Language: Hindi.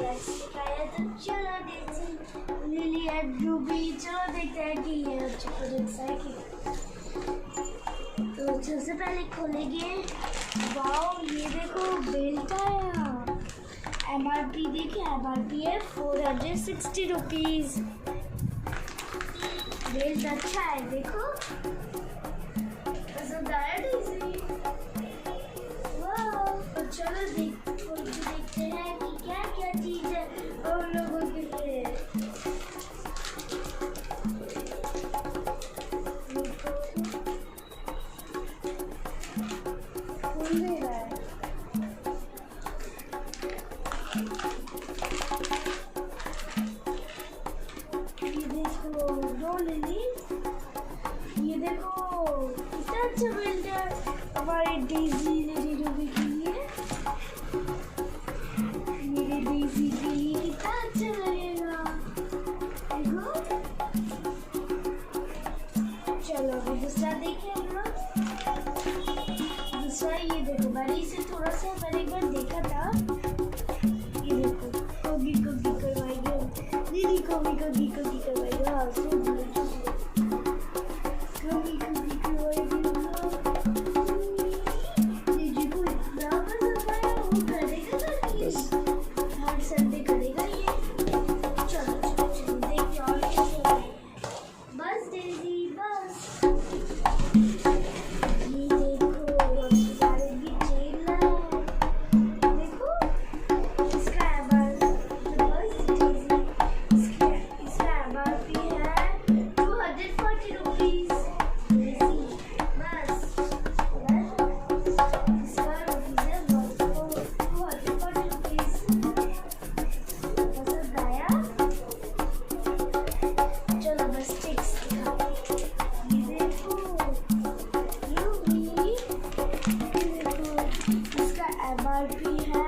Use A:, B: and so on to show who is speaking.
A: दिखाया तो चलो देखते लिली एंड रूबी, चलो देखते हैं कि ये अच्छे प्रोडक्ट्स है कि। तो सबसे पहले खोलेंगे। वाओ, ये देखो बेल्ट आया। MRP देखिए, MRP है 460 रुपीज़। बेल्ट अच्छा है, देखो पसंद आया डेज़ी। वाह, तो चलो देखते हैं कि क्या क्या चीज़ है उन लोगों के लिए। खोल दे रहा है। ये देखो दो लिली, ये देखो कितना अच्छा बेल्ट है हमारी डेज़ी लिली रूबी के लिए। मेरे डेज़ी के लिए कितना अच्छा लगेगा, देखो। चलो अभी दूसरा देखें हम लोग। दूसरा ये देखो, मैंने इसे थोड़ा सा मैंने एक बार देखा था। ये देखो कोगी कोगी करवाएंगे दीदी, कोगी कोगी कोगी करवाएंगे। हाँ, सो कोगी कोगी करवाएंगे। दीदी को इतना पसंद आया, वो करेगा ना कि हर संडे करेगा ये। चलो चलो चलो देखते और क्या है। बस डेज़ी बस। ये देखो हमारे भी चेन है, देखो इसका इसका MRP है 240 रुपीज़। बस इसका रुपीज़ है 240 रुपीज़। पसंद आया? चलो बस स्टिक्स दिखाओ। ये देखो ये देखो, इसका MRP है